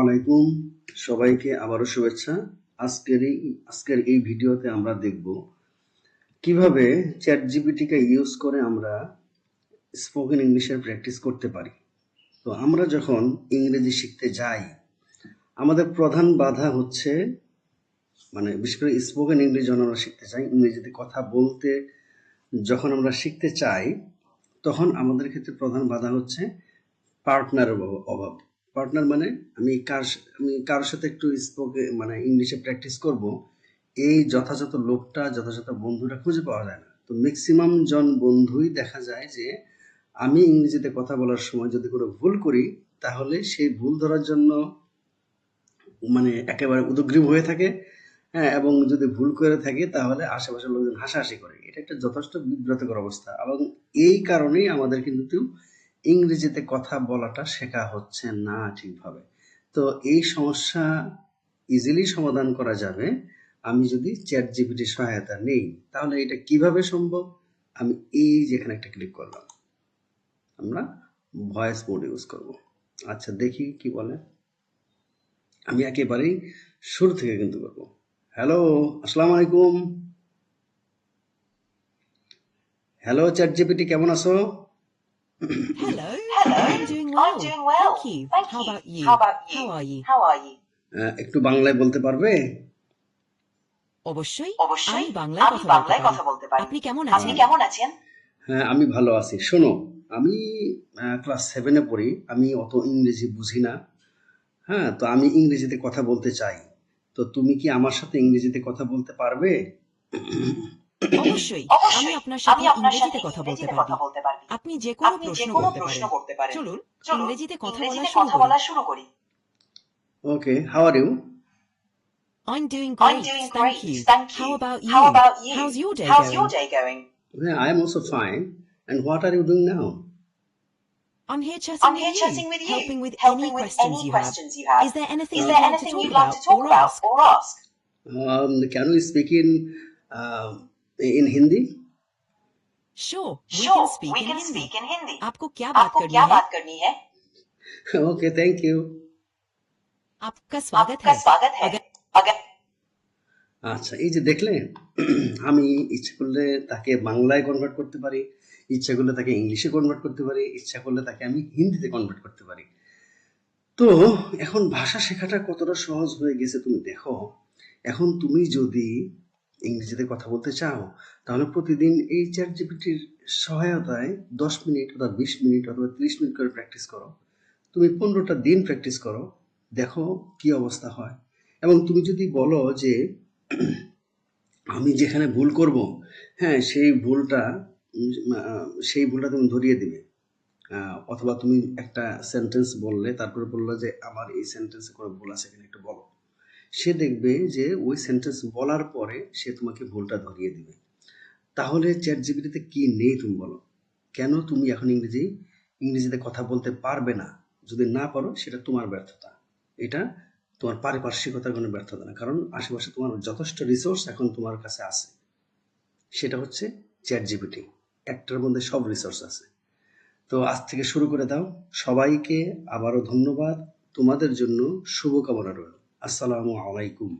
আলাইকুম, সবাইকে আবারও শুভেচ্ছা। আজকের এই ভিডিওতে আমরা দেখব কিভাবে চ্যাটজিপিটিকে ইউজ করে আমরা স্পোকেন ইংলিশের প্র্যাকটিস করতে পারি। তো আমরা যখন ইংরেজি শিখতে যাই, আমাদের প্রধান বাধা হচ্ছে বিশেষ করে স্পোকেন ইংলিশ যখন আমরা শিখতে চাই, ইংরেজিতে কথা বলতে যখন আমরা শিখতে চাই, তখন আমাদের ক্ষেত্রে প্রধান বাধা হচ্ছে পার্টনারের অভাব। পার্টনার মানে আমি কারোর সাথে একটু ইংলিশে প্র্যাকটিস করব, এই যথাযথ লোকটা, যথাযথ বন্ধুটা খুঁজে পাওয়া যায় না। তো ম্যাক্সিমাম জন বন্ধুই দেখা যায় যে আমি ইংরেজিতে কথা বলার সময় যদি কোনো ভুল করি, তাহলে সেই ভুল ধরার জন্য একেবারে উদগ্রীব হয়ে থাকে। হ্যাঁ, এবং যদি ভুল করে থাকে তাহলে আশেপাশের লোকজন হাসাহাসি করে। এটা একটা যথেষ্ট বিব্রতকর অবস্থা, এবং এই কারণেই আমাদের কিন্তু ইংরেজিতে কথা বলাটা শেখা হচ্ছে না ঠিকভাবে। তো এই সমস্যা ইজিলি সমাধান করা যাবে আমি যদি চ্যাট জিপিটির সহায়তা নেই। তাহলে এটা কিভাবে সম্ভব? আমি এই যেখানে একটা ক্লিক করলাম, আমরা ভয়েস মোড ইউজ করব। আচ্ছা, দেখি কি বলে। আমি একেবারেই শুরু থেকে কিন্তু করবো। হ্যালো, আসসালামু আলাইকুম। হ্যালো চ্যাট জিপিটি, কেমন আছো? Hello, Hello, I'm doing I'm well. doing well. Thank you. Thank How you. about you? How about you? How are you? How are you? একটু বাংলায় বলতে পারবে? অবশ্যই অবশ্যই আমি বাংলায় আমি কথা বলতে বাংলায় পারি। কথা বলতে পারি। আপনি কেমন আপনি আছেন? কেমন আছেন? হ্যাঁ, আমি ভালো আছি। শোনো, আমি ক্লাস 7-এ পড়ি। আমি অত ইংরেজি বুঝি না। হ্যাঁ, তো আমি ইংরেজিতে কথা বলতে চাই। তো তুমি কি আমার সাথে ইংরেজিতে কথা বলতে পারবে? অবশ্যই আমি অবশ্যই আপনার আমি সাথে আপনার সাথে ইংরেজিতে কথা বলতে ইংরেজিতে পারবি। কথা বলতে পারবি। আপনি যে কোনো আপনি যে প্রশ্ন কোনো করতে প্রশ্ন পারেন। করতে পারেন। চলুন চলুন ইংরেজিতে কথা বলা ইংরেজিতে শুরু কথা করি। বলা শুরু করি। Okay, how are you? I'm doing I'm great, doing thank great, you. thank How you. about How you? about you? How's your day How's going? your day going? Yeah, I am also fine. And what are you doing now? I'm here chatting I'm with here you, chatting with you, helping with any helping with questions any you have. questions you have. Is there anything Is you'd there like to anything talk you'd like about to talk or about ask? or ask? Can we speak um, in Hindi? Sure, we Sure, can speak we in can Hindi. speak in Hindi. आपको क्या बात आपको करनी क्या है? बात करनी है? Okay, thank you. आपका स्वागत आपका है। स्वागत है। अगर अगर আচ্ছা, এই যে দেখলে, আমি ইচ্ছে করলে তাকে বাংলায় কনভার্ট করতে পারি, ইচ্ছা করলে তাকে ইংলিশে কনভার্ট করতে পারি, ইচ্ছা করলে তাকে আমি হিন্দিতে কনভার্ট করতে পারি। তো এখন ভাষা শেখাটা কতটা সহজ হয়ে গেছে তুমি দেখো। এখন তুমি যদি ইংরেজিতে কথা বলতে চাও, তাহলে প্রতিদিন এই চ্যাট জিপিটির সহায়তায় 10 মিনিট অথবা 20 মিনিট অথবা 30 মিনিট করে প্র্যাকটিস করো। তুমি 15টা দিন প্র্যাকটিস করো, দেখো কি অবস্থা হয়। এবং তুমি যদি বলো যে আমি যেখানে ভুল করব, হ্যাঁ, সেই ভুলটা তুমি ধরিয়ে দিবে। অথবা তুমি একটা সেন্টেন্স বললে, তারপরে বললো যে আমার এই সেন্টেন্সে কোনো ভুল আছে কিনা একটু বলো। সে দেখবে যে ওই সেন্টেন্স বলার পরে সে তোমাকে ভুলটা ধরিয়ে দিবে। তাহলে চ্যাট জিপিটিতে কি নেই তুমি বলো? কেন তুমি এখন ইংরেজিতে কথা বলতে পারবে না? যদি না পারো, সেটা তোমার ব্যর্থতা। এটা তোমার পারিপার্শ্বিকতার কোনো ব্যর্থতা না, কারণ আশেপাশে তোমার যথেষ্ট রিসোর্স এখন তোমার কাছে আছে। সেটা হচ্ছে চ্যাট জিপিটি, একটার মধ্যে সব রিসোর্স আছে। তো আজ থেকে শুরু করে দাও। সবাইকে আবারও ধন্যবাদ। তোমাদের জন্য শুভকামনা রইল। আসসালামু আলাইকুম।